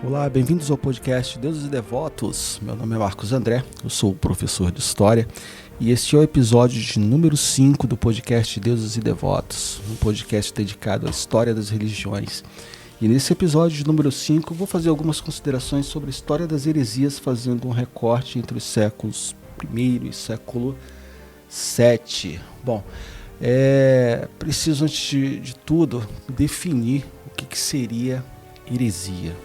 Olá, bem-vindos ao podcast Deuses e Devotos. Meu nome é Marcos André, eu sou professor de História e este é o episódio de número 5 do podcast Deuses e Devotos, um podcast dedicado à história das religiões. E nesse episódio de número 5 eu vou fazer algumas considerações sobre a história das heresias, fazendo um recorte entre os séculos I e século VII. Bom, preciso antes de tudo definir o que seria heresia.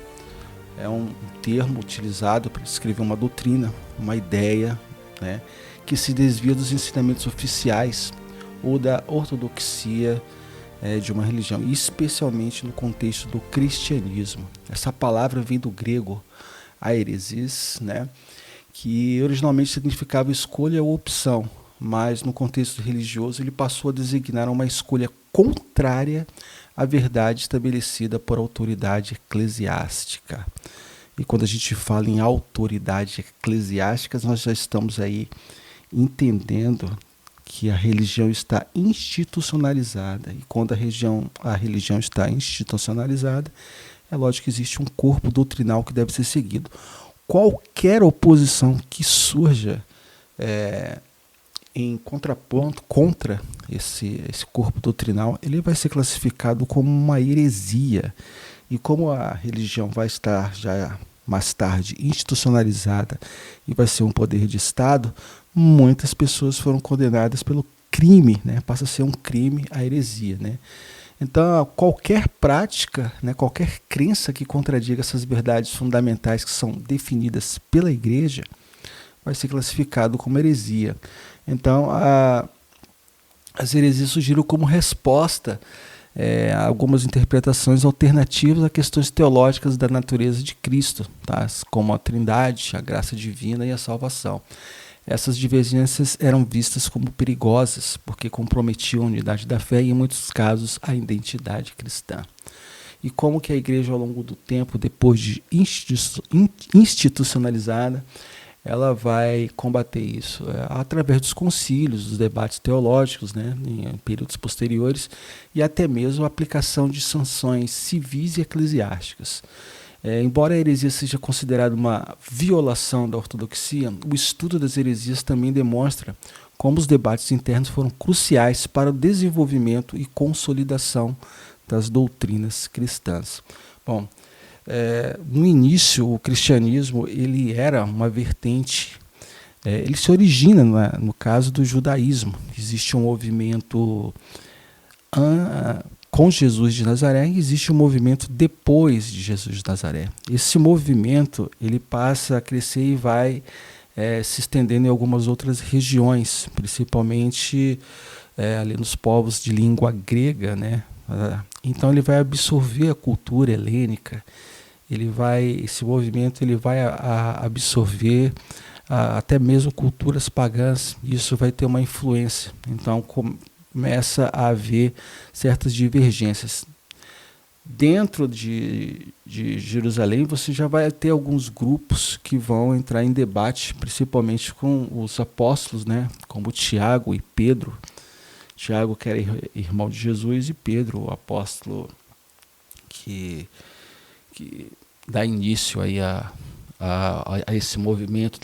É um termo utilizado para descrever uma doutrina, uma ideia, que se desvia dos ensinamentos oficiais ou da ortodoxia de uma religião, especialmente no contexto do cristianismo. Essa palavra vem do grego aeresis, que originalmente significava escolha ou opção, mas no contexto religioso ele passou a designar uma escolha contrária à verdade estabelecida por autoridade eclesiástica. E quando a gente fala em autoridade eclesiástica, nós já estamos aí entendendo que a religião está institucionalizada. E quando a religião está institucionalizada, é lógico que existe um corpo doutrinal que deve ser seguido. Qualquer oposição que surja em contraponto contra esse corpo doutrinal, ele vai ser classificado como uma heresia. E como a religião vai estar já mais tarde institucionalizada e vai ser um poder de Estado, muitas pessoas foram condenadas pelo crime, passa a ser um crime a heresia. Então, qualquer prática, qualquer crença que contradiga essas verdades fundamentais que são definidas pela Igreja, vai ser classificado como heresia. Então, as heresias surgiram como resposta a algumas interpretações alternativas a questões teológicas da natureza de Cristo, como a Trindade, a graça divina e a salvação. Essas divergências eram vistas como perigosas, porque comprometiam a unidade da fé e, em muitos casos, a identidade cristã. E como que a Igreja, ao longo do tempo, depois de institucionalizada, ela vai combater isso através dos concílios, dos debates teológicos, em períodos posteriores, e até mesmo a aplicação de sanções civis e eclesiásticas. Embora a heresia seja considerada uma violação da ortodoxia, o estudo das heresias também demonstra como os debates internos foram cruciais para o desenvolvimento e consolidação das doutrinas cristãs. Bom, no início, o cristianismo ele era uma vertente, ele se origina no caso do judaísmo. Existe um movimento com Jesus de Nazaré e existe um movimento depois de Jesus de Nazaré. Esse movimento ele passa a crescer e vai se estendendo em algumas outras regiões, principalmente ali nos povos de língua grega, Então ele vai absorver a cultura helênica. Esse movimento ele vai absorver até mesmo culturas pagãs. Isso vai ter uma influência. Então começa a haver certas divergências. Dentro de Jerusalém, você já vai ter alguns grupos que vão entrar em debate, principalmente com os apóstolos, como Tiago e Pedro. Tiago, que era irmão de Jesus, e Pedro, o apóstolo que dá início aí a esse movimento,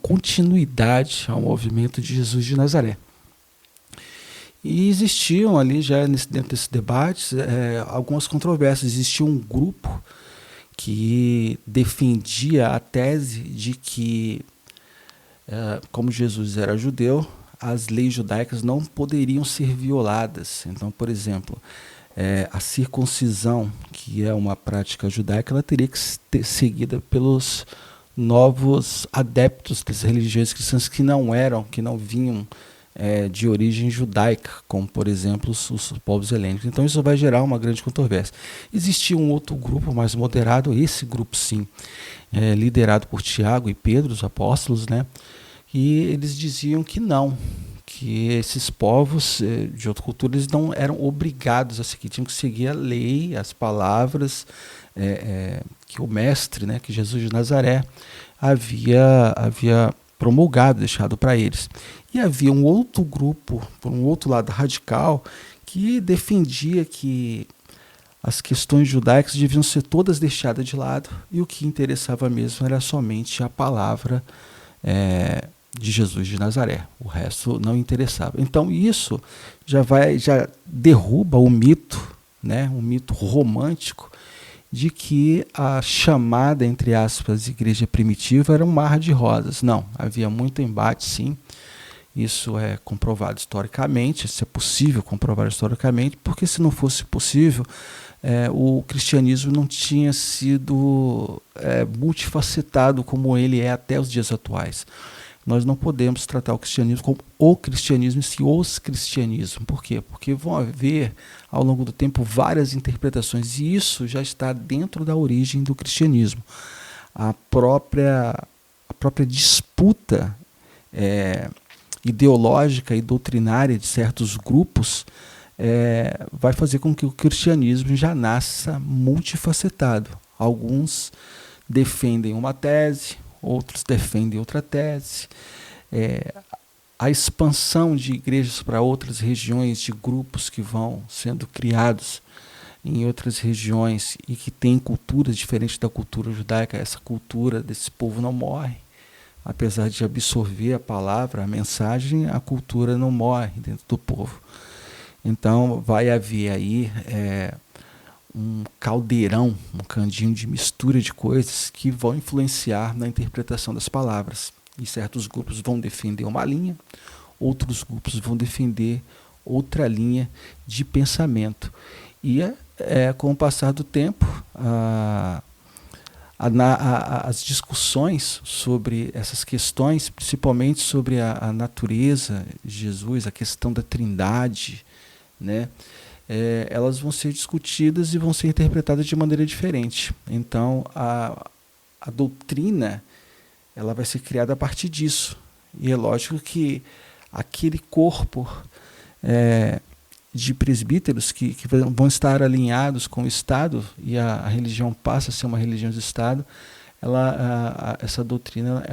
continuidade ao movimento de Jesus de Nazaré. E existiam ali já dentro desses debates algumas controvérsias. Existia um grupo que defendia a tese de que, como Jesus era judeu, as leis judaicas não poderiam ser violadas. Então, por exemplo, a circuncisão, que é uma prática judaica, ela teria que ser seguida pelos novos adeptos das religiões cristãs que não vinham de origem judaica, como, por exemplo, os povos helênicos. Então, isso vai gerar uma grande controvérsia. Existia um outro grupo mais moderado, esse grupo, sim, liderado por Tiago e Pedro, os apóstolos, e eles diziam que não, que esses povos de outra cultura eles não eram obrigados a seguir, tinham que seguir a lei, as palavras que o mestre, que Jesus de Nazaré havia promulgado, deixado para eles. E havia um outro grupo, por um outro lado radical, que defendia que as questões judaicas deviam ser todas deixadas de lado e o que interessava mesmo era somente a palavra de Jesus de Nazaré. O resto não interessava. Então isso já derruba o mito, né, um mito romântico de que a chamada, entre aspas, igreja primitiva era um mar de rosas. Não, havia muito embate, sim. Isso é comprovado historicamente, isso é possível comprovar historicamente, porque se não fosse possível, o cristianismo não tinha sido multifacetado como ele é até os dias atuais. Nós não podemos tratar o cristianismo como o cristianismo e sim os cristianismos. Por quê? Porque vão haver, ao longo do tempo, várias interpretações, e isso já está dentro da origem do cristianismo. A própria disputa ideológica e doutrinária de certos grupos vai fazer com que o cristianismo já nasça multifacetado. Alguns defendem uma tese, outros defendem outra tese. A expansão de igrejas para outras regiões, de grupos que vão sendo criados em outras regiões e que têm culturas diferentes da cultura judaica, essa cultura desse povo não morre. Apesar de absorver a palavra, a mensagem, a cultura não morre dentro do povo. Então vai haver aí um caldeirão, um candinho de mistura de coisas que vão influenciar na interpretação das palavras. E certos grupos vão defender uma linha, outros grupos vão defender outra linha de pensamento. E com o passar do tempo, as discussões sobre essas questões, principalmente sobre a natureza de Jesus, a questão da Trindade, né? Elas vão ser discutidas e vão ser interpretadas de maneira diferente. Então, a doutrina ela vai ser criada a partir disso. E é lógico que aquele corpo de presbíteros que vão estar alinhados com o Estado, e a religião passa a ser uma religião de Estado, essa doutrina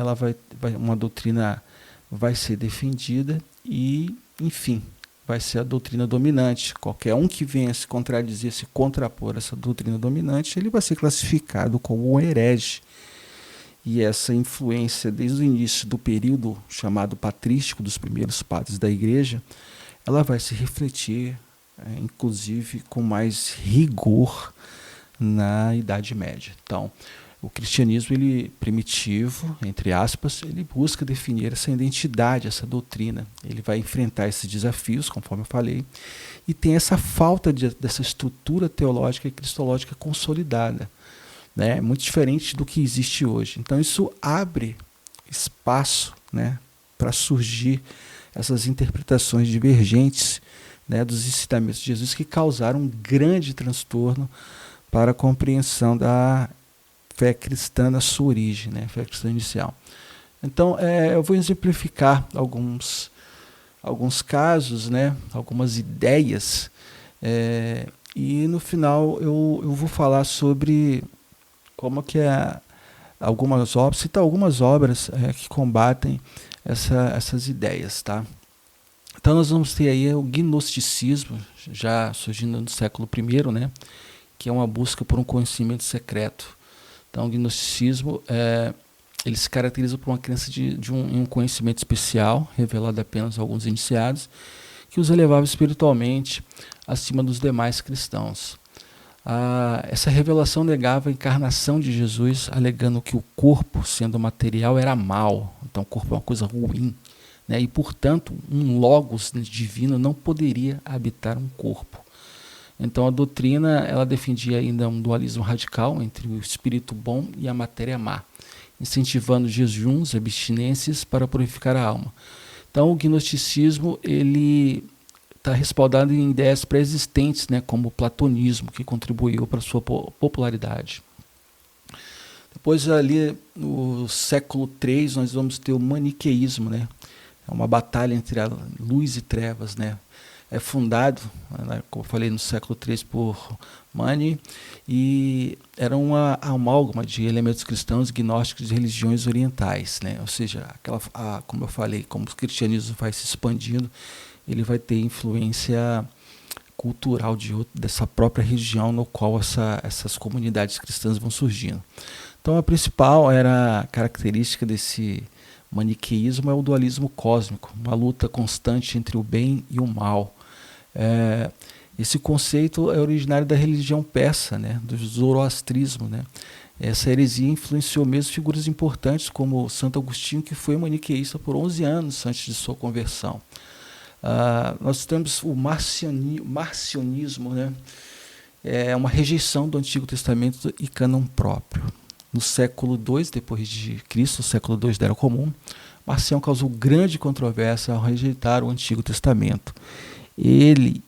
uma doutrina vai ser defendida e, enfim, vai ser a doutrina dominante. Qualquer um que venha se contradizer, se contrapor essa doutrina dominante, ele vai ser classificado como um herege. E essa influência, desde o início do período chamado patrístico, dos primeiros padres da Igreja, ela vai se refletir, inclusive, com mais rigor na Idade Média. Então, o cristianismo primitivo, entre aspas, ele busca definir essa identidade, essa doutrina. Ele vai enfrentar esses desafios, conforme eu falei, e tem essa falta dessa estrutura teológica e cristológica consolidada, né? Muito diferente do que existe hoje. Então isso abre espaço, né, para surgir essas interpretações divergentes, né, dos ensinamentos de Jesus, que causaram um grande transtorno para a compreensão da fé cristã na sua origem, né, fé cristã inicial. Então, eu vou exemplificar alguns casos, né, algumas ideias, e no final eu vou falar sobre como que citar algumas obras que combatem essas ideias, tá? Então nós vamos ter aí o gnosticismo, já surgindo no século I, né, que é uma busca por um conhecimento secreto. Então o gnosticismo ele se caracteriza por uma crença de um conhecimento especial, revelado apenas a alguns iniciados, que os elevava espiritualmente acima dos demais cristãos. Essa revelação negava a encarnação de Jesus, alegando que o corpo, sendo material, era mal. Então o corpo é uma coisa ruim, né? E, portanto, um logos divino não poderia habitar um corpo. Então a doutrina ela defendia ainda um dualismo radical entre o espírito bom e a matéria má, incentivando jejuns, abstinências para purificar a alma. Então o gnosticismo ele está respaldado em ideias pré-existentes, né, como o platonismo, que contribuiu para a sua popularidade. Depois, ali no século III, nós vamos ter o maniqueísmo, né? É uma batalha entre a luz e trevas, né? É fundado, né, como eu falei, no século III por Mani, e era uma amálgama de elementos cristãos, gnósticos e religiões orientais, né? Ou seja, como eu falei, como o cristianismo vai se expandindo, ele vai ter influência cultural dessa própria região no qual essas comunidades cristãs vão surgindo. Então a principal característica desse maniqueísmo é o dualismo cósmico, uma luta constante entre o bem e o mal. Esse conceito é originário da religião persa, né, do zoroastrismo, né. Essa heresia influenciou mesmo figuras importantes como Santo Agostinho, que foi maniqueísta por 11 anos antes de sua conversão. Nós temos o marcionismo, né, é uma rejeição do Antigo Testamento e cânon próprio. No século II depois de Cristo, século II da Era Comum, Marcião causou grande controvérsia ao rejeitar o Antigo Testamento. Ele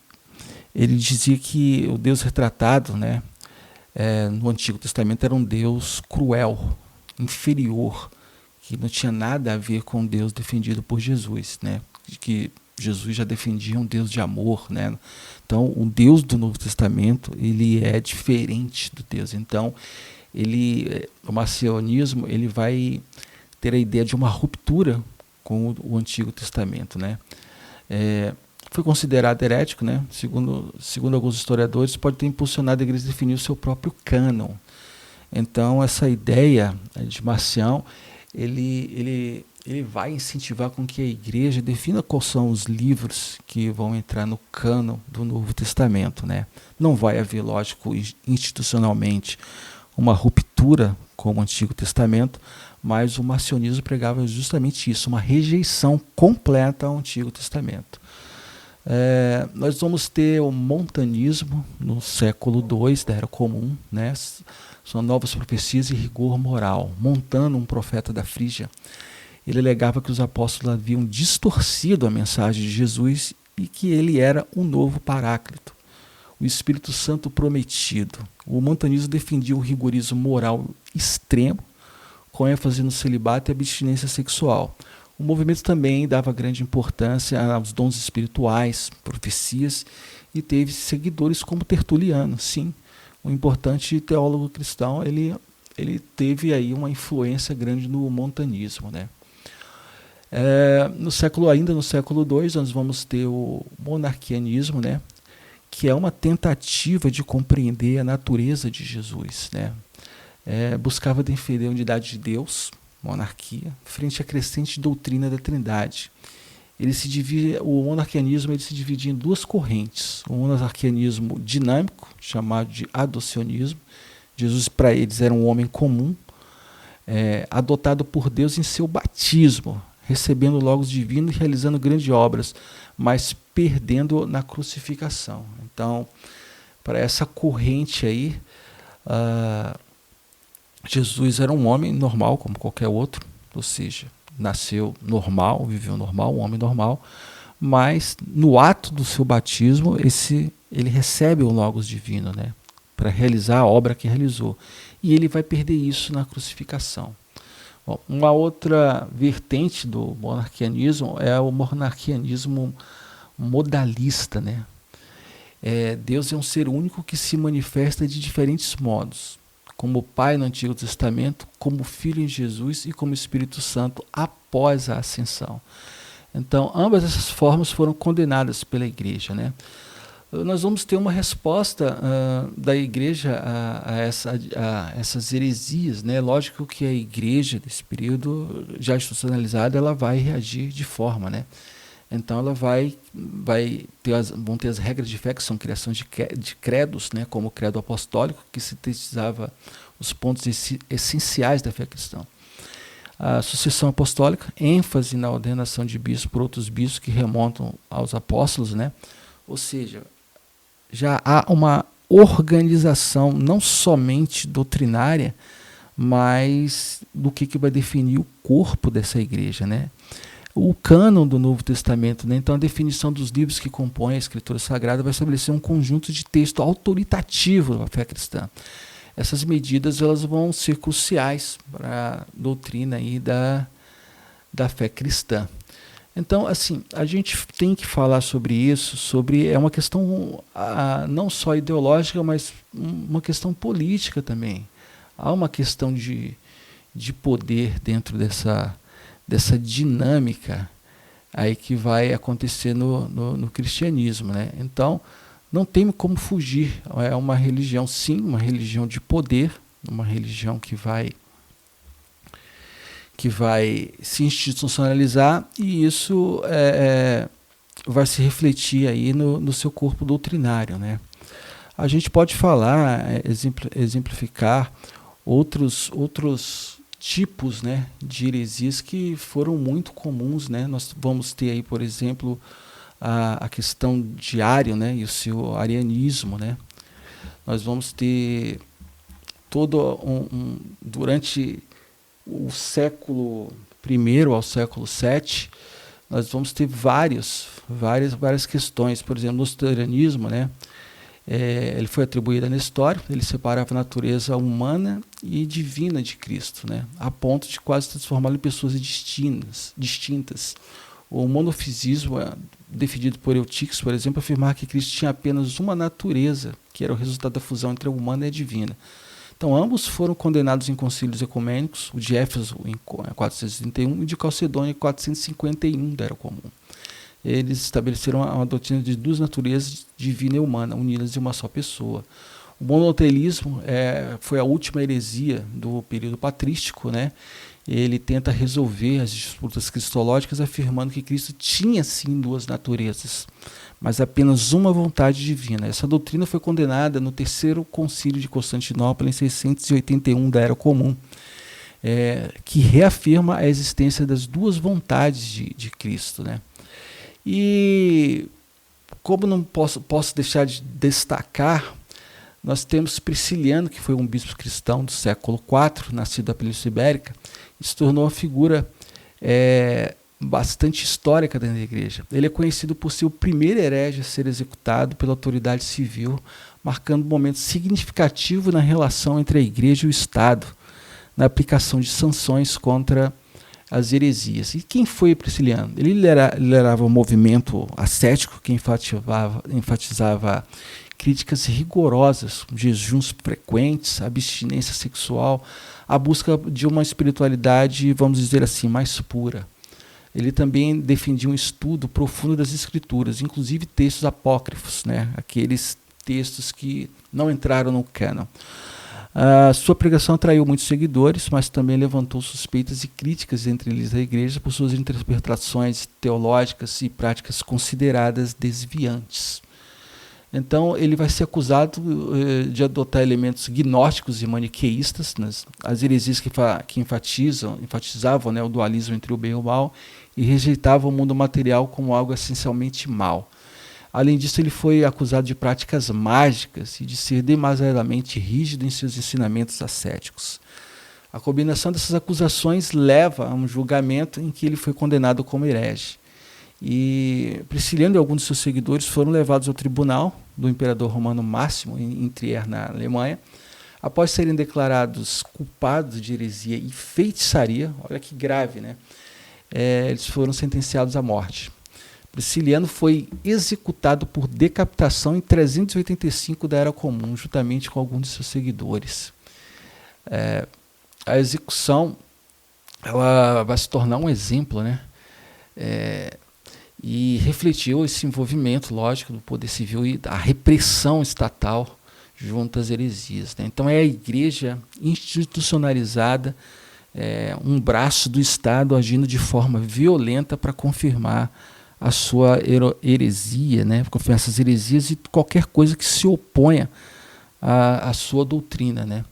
dizia que o Deus retratado, né, no Antigo Testamento era um Deus cruel, inferior, que não tinha nada a ver com o Deus defendido por Jesus, né, que Jesus já defendia um Deus de amor, né? Então, o Deus do Novo Testamento, ele é diferente do Deus. Então, o marcionismo, ele vai ter a ideia de uma ruptura com o Antigo Testamento, né? Foi considerado herético, né? Segundo alguns historiadores, pode ter impulsionado a igreja a definir o seu próprio cânon. Então, essa ideia de Marcião, ele vai incentivar com que a igreja defina quais são os livros que vão entrar no cânon do Novo Testamento, né? Não vai haver, lógico, institucionalmente uma ruptura com o Antigo Testamento, mas o marcionismo pregava justamente isso, uma rejeição completa ao Antigo Testamento. Nós vamos ter o montanismo no século II da Era Comum, né? São novas profecias e rigor moral. Montano, um profeta da Frígia, ele alegava que os apóstolos haviam distorcido a mensagem de Jesus e que ele era um novo Paráclito, o Espírito Santo prometido. O montanismo defendia um rigorismo moral extremo, com ênfase no celibato e abstinência sexual. O movimento também dava grande importância aos dons espirituais, profecias, e teve seguidores como Tertuliano. Sim, um importante teólogo cristão, ele teve aí uma influência grande no montanismo, né? Ainda no século II, nós vamos ter o monarquianismo, né, que é uma tentativa de compreender a natureza de Jesus, né? Buscava defender a unidade de Deus, monarquia, frente à crescente doutrina da Trindade. O monarquianismo ele se dividia em duas correntes: o monarquianismo dinâmico, chamado de adocionismo. Jesus, para eles, era um homem comum, adotado por Deus em seu batismo, recebendo logos divinos e realizando grandes obras, mas perdendo na crucificação. Então, para essa corrente aí, Jesus era um homem normal, como qualquer outro, ou seja, nasceu normal, viveu normal, um homem normal, mas no ato do seu batismo, ele recebe o logos divino, né, para realizar a obra que realizou. E ele vai perder isso na crucificação. Bom, uma outra vertente do monarquianismo é o monarquianismo modalista, né? Deus é um ser único que se manifesta de diferentes modos, como Pai no Antigo Testamento, como Filho em Jesus e como Espírito Santo após a ascensão. Então, ambas essas formas foram condenadas pela igreja, né? Nós vamos ter uma resposta da igreja a essas heresias, né? Lógico que a igreja desse período já institucionalizada, ela vai reagir de forma, né? Então ela vão ter as regras de fé, que são criação de credos, né? Como o credo apostólico, que sintetizava os pontos essenciais da fé cristã. A sucessão apostólica, ênfase na ordenação de bispos por outros bispos que remontam aos apóstolos, né? Ou seja, já há uma organização não somente doutrinária, mas do que vai definir o corpo dessa igreja, né? O cânon do Novo Testamento, né? Então a definição dos livros que compõem a Escritura Sagrada vai estabelecer um conjunto de texto autoritativo da fé cristã. Essas medidas elas vão ser cruciais para a doutrina aí da fé cristã. Então, assim, a gente tem que falar sobre isso, é uma questão não só ideológica, mas uma questão política também. Há uma questão de poder dentro dessa dinâmica aí que vai acontecer no cristianismo, né? Então, não tem como fugir. É uma religião, sim, uma religião de poder, uma religião que vai se institucionalizar, e isso vai se refletir aí no seu corpo doutrinário, né? A gente pode falar, exemplificar outros tipos, né, de heresias que foram muito comuns, né? Nós vamos ter aí, por exemplo, a questão de Ário, né, e o seu arianismo, né? Nós vamos ter durante o século I ao século VII, nós vamos ter várias questões. Por exemplo, no nestorianismo, né, ele foi atribuído a Nestório, ele separava a natureza humana e divina de Cristo, né, a ponto de quase transformá-lo em pessoas distintas. O monofisismo, defendido por Eutíquio, por exemplo, afirmava que Cristo tinha apenas uma natureza, que era o resultado da fusão entre a humana e a divina. Então, ambos foram condenados em concílios ecumênicos, o de Éfeso em 431 e de Calcedônia em 451 da Era Comum. Eles estabeleceram uma doutrina de duas naturezas, divina e humana, unidas em uma só pessoa. O monoteísmo foi a última heresia do período patrístico, né? Ele tenta resolver as disputas cristológicas afirmando que Cristo tinha sim duas naturezas, mas apenas uma vontade divina. Essa doutrina foi condenada no terceiro concílio de Constantinopla em 681 da Era Comum, que reafirma a existência das duas vontades de Cristo, né? E como não posso deixar de destacar, nós temos Prisciliano, que foi um bispo cristão do século IV, nascido da Península Ibérica, e se tornou uma figura bastante histórica dentro da igreja. Ele é conhecido por ser o primeiro herege a ser executado pela autoridade civil, marcando um momento significativo na relação entre a igreja e o Estado, na aplicação de sanções contra as heresias. E quem foi Prisciliano? Ele liderava um movimento ascético que enfatizava críticas rigorosas, jejuns frequentes, abstinência sexual, a busca de uma espiritualidade, vamos dizer assim, mais pura. Ele também defendia um estudo profundo das escrituras, inclusive textos apócrifos, né? Aqueles textos que não entraram no cânon. Sua pregação atraiu muitos seguidores, mas também levantou suspeitas e críticas entre eles da igreja por suas interpretações teológicas e práticas consideradas desviantes. Então, ele vai ser acusado de adotar elementos gnósticos e maniqueístas, as heresias que enfatizavam, né, o dualismo entre o bem e o mal, e rejeitavam o mundo material como algo essencialmente mal. Além disso, ele foi acusado de práticas mágicas e de ser demasiadamente rígido em seus ensinamentos ascéticos. A combinação dessas acusações leva a um julgamento em que ele foi condenado como herege. E Prisciliano e alguns de seus seguidores foram levados ao tribunal do imperador romano Máximo, em Trier, na Alemanha, após serem declarados culpados de heresia e feitiçaria. Olha que grave, né? Eles foram sentenciados à morte. Prisciliano foi executado por decapitação em 385 da Era Comum, juntamente com alguns de seus seguidores. A execução ela vai se tornar um exemplo, né? E refletiu esse envolvimento, lógico, do poder civil e da repressão estatal junto às heresias, né? Então é a igreja institucionalizada, um braço do Estado agindo de forma violenta para confirmar a sua heresia, né? Confirmar essas heresias e qualquer coisa que se oponha à sua doutrina, né?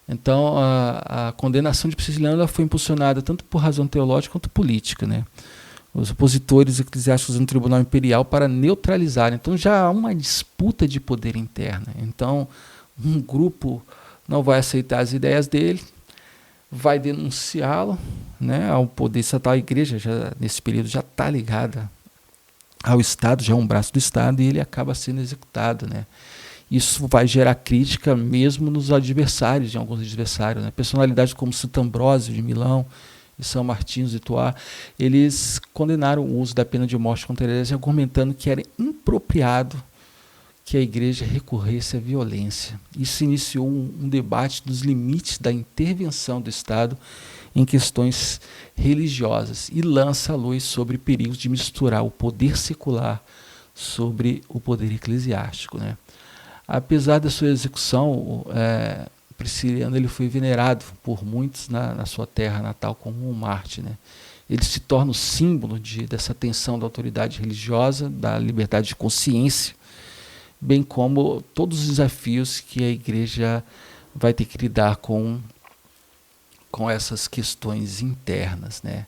Então a condenação de Prisciliano foi impulsionada tanto por razão teológica quanto política, né? Os opositores eclesiásticos no Tribunal Imperial para neutralizar. Então já há uma disputa de poder interna. Então um grupo não vai aceitar as ideias dele, vai denunciá-lo, né, ao poder estatal. A igreja já, nesse período já está ligada ao Estado, já é um braço do Estado, e ele acaba sendo executado, né? Isso vai gerar crítica mesmo nos adversários, de alguns adversários, né? Personalidades como Santo Ambrósio de Milão e São Martinho de Tours, eles condenaram o uso da pena de morte contra a heresia, argumentando que era inapropriado que a igreja recorresse à violência. Isso iniciou um debate dos limites da intervenção do Estado em questões religiosas e lança a luz sobre perigos de misturar o poder secular sobre o poder eclesiástico, né? Apesar da sua execução, Prisciliano ele foi venerado por muitos na sua terra natal como um mártir, né? Ele se torna o símbolo dessa tensão da autoridade religiosa, da liberdade de consciência, bem como todos os desafios que a igreja vai ter que lidar com essas questões internas, né?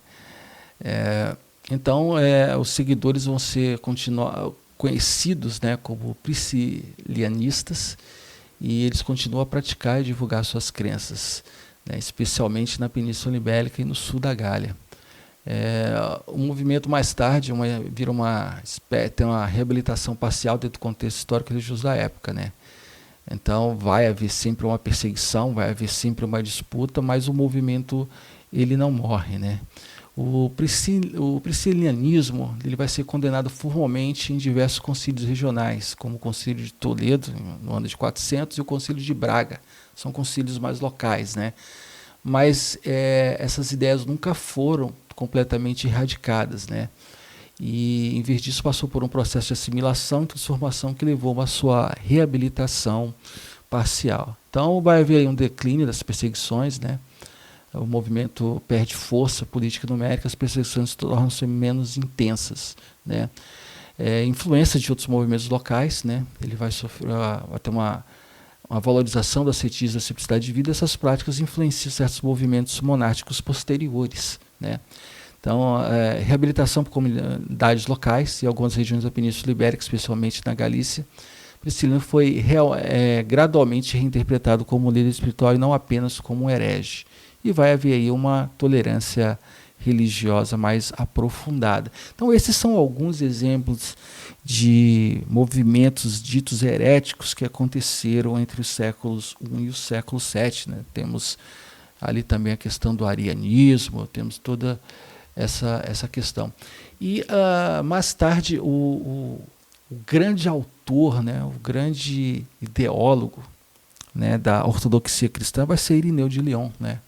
Então, os seguidores vão continuar conhecidos, né, como priscilianistas, e eles continuam a praticar e divulgar suas crenças, né, especialmente na Península Ibérica e no sul da Gália. O movimento mais tarde tem uma reabilitação parcial dentro do contexto histórico religioso da época, né? Então vai haver sempre uma perseguição, vai haver sempre uma disputa, mas o movimento ele não morre, né? O priscilianismo ele vai ser condenado formalmente em diversos concílios regionais, como o Concílio de Toledo, no ano de 400, e o Concílio de Braga. São concílios mais locais, né? Mas essas ideias nunca foram completamente erradicadas, né? E, em vez disso, passou por um processo de assimilação e transformação que levou a uma sua reabilitação parcial. Então, vai haver aí um declínio das perseguições, né? O movimento perde força política e numérica, as perseguições tornam-se menos intensas, né? Influência de outros movimentos locais, né? Ele vai ter uma valorização do ascetismo e da simplicidade de vida. Essas práticas influenciam certos movimentos monásticos posteriores, né? Então, reabilitação por comunidades locais e algumas regiões da Península Ibérica, especialmente na Galícia. Prisciliano foi gradualmente reinterpretado como líder espiritual e não apenas como um herege. E vai haver aí uma tolerância religiosa mais aprofundada. Então, esses são alguns exemplos de movimentos ditos heréticos que aconteceram entre os séculos I e o século VII, né? Temos ali também a questão do arianismo, temos toda essa questão. E mais tarde o grande autor, né, o grande ideólogo, né, da ortodoxia cristã vai ser Irineu de Lyon, né,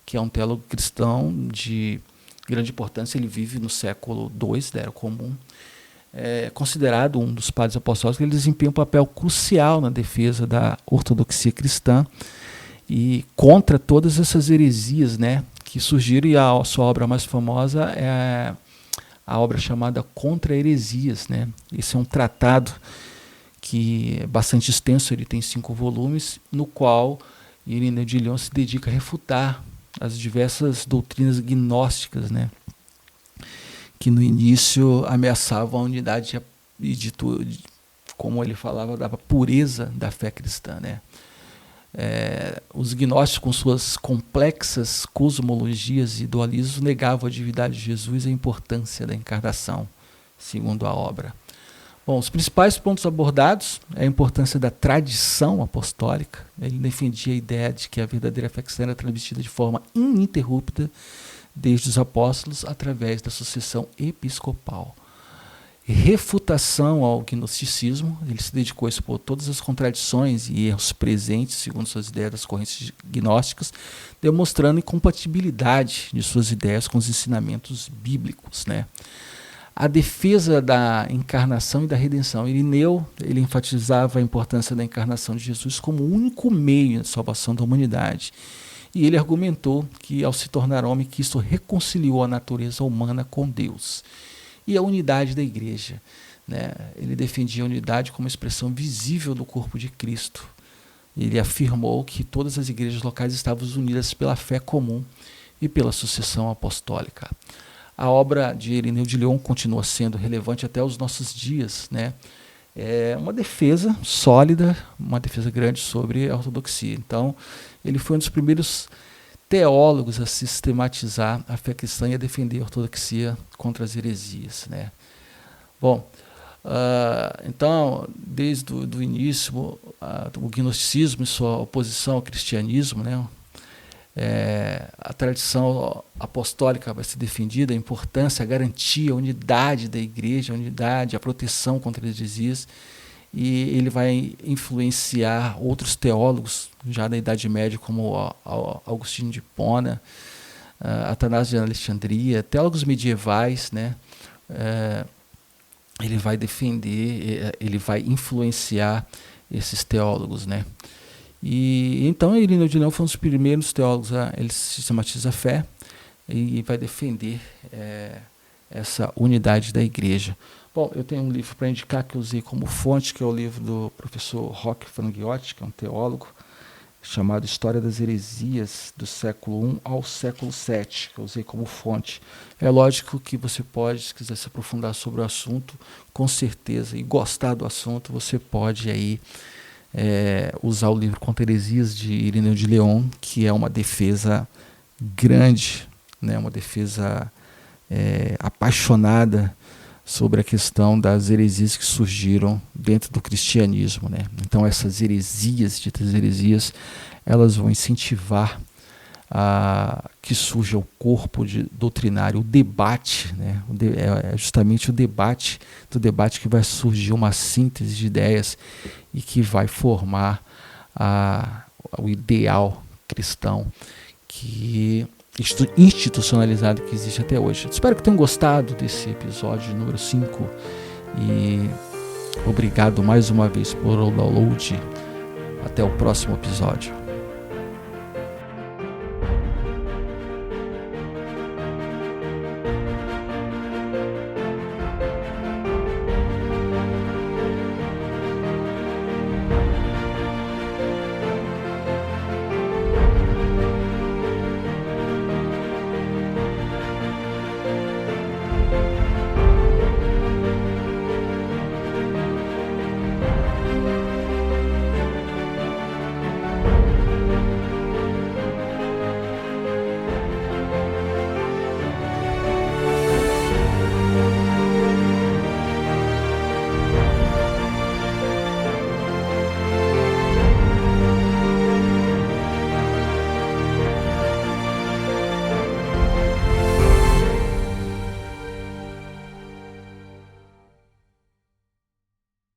que é um teólogo cristão de grande importância. Ele vive no século II da Era Comum. É considerado um dos padres apostólicos. Ele desempenha um papel crucial na defesa da ortodoxia cristã e contra todas essas heresias, né, que surgiram. E a sua obra mais famosa é a obra chamada Contra Heresias, né? Esse é um tratado que é bastante extenso, ele tem 5 volumes, no qual Irineu de Lyon se dedica a refutar as diversas doutrinas gnósticas, né, que no início ameaçavam a unidade e como ele falava, da pureza da fé cristã, né? Os gnósticos, com suas complexas cosmologias e dualismos, negavam a divindade de Jesus e a importância da encarnação, segundo a obra. Bom, os principais pontos abordados é a importância da tradição apostólica. Ele defendia a ideia de que a verdadeira fé cristã era transmitida de forma ininterrupta desde os apóstolos através da sucessão episcopal. Refutação ao gnosticismo, ele se dedicou a expor todas as contradições e erros presentes, segundo suas ideias, das correntes gnósticas, demonstrando incompatibilidade de suas ideias com os ensinamentos bíblicos, né? A defesa da encarnação e da redenção. Irineu, ele enfatizava a importância da encarnação de Jesus como o único meio de salvação da humanidade. E ele argumentou que, ao se tornar homem, Cristo reconciliou a natureza humana com Deus. E a unidade da igreja, né? Ele defendia a unidade como expressão visível do corpo de Cristo. Ele afirmou que todas as igrejas locais estavam unidas pela fé comum e pela sucessão apostólica. A obra de Irineu de Lyon continua sendo relevante até os nossos dias, né? É uma defesa sólida, uma defesa grande sobre a ortodoxia. Então, ele foi um dos primeiros teólogos a sistematizar a fé cristã e a defender a ortodoxia contra as heresias, né? Bom, então, desde o início, o gnosticismo e sua oposição ao cristianismo, né? A tradição apostólica vai ser defendida, a importância, a garantia, a unidade da igreja, a unidade, a proteção contra as heresias, e ele vai influenciar outros teólogos já da Idade Média, como Agostinho de Hipona, Atanásio de Alexandria, teólogos medievais, né, ele vai defender, ele vai influenciar esses teólogos, né? E então Irineu de Leão foi um dos primeiros teólogos ele sistematiza a fé e vai defender essa unidade da igreja. Bom, eu tenho um livro para indicar que eu usei como fonte, que é o livro do professor Roque Franghiotti, que é um teólogo, chamado História das Heresias, do século I ao século VII, que eu usei como fonte. É lógico que você pode, se quiser se aprofundar sobre o assunto, com certeza, e gostar do assunto, você pode aí usar o livro Contra Heresias, de Irineu de Leão, que é uma defesa grande, né, uma defesa apaixonada sobre a questão das heresias que surgiram dentro do cristianismo, né? Então essas heresias, ditas heresias, elas vão incentivar que surja o corpo doutrinário, o debate, né? É justamente o debate, do debate que vai surgir uma síntese de ideias e que vai formar o ideal cristão que institucionalizado que existe até hoje. Espero que tenham gostado desse episódio número 5 e obrigado mais uma vez por o download. Até o próximo episódio.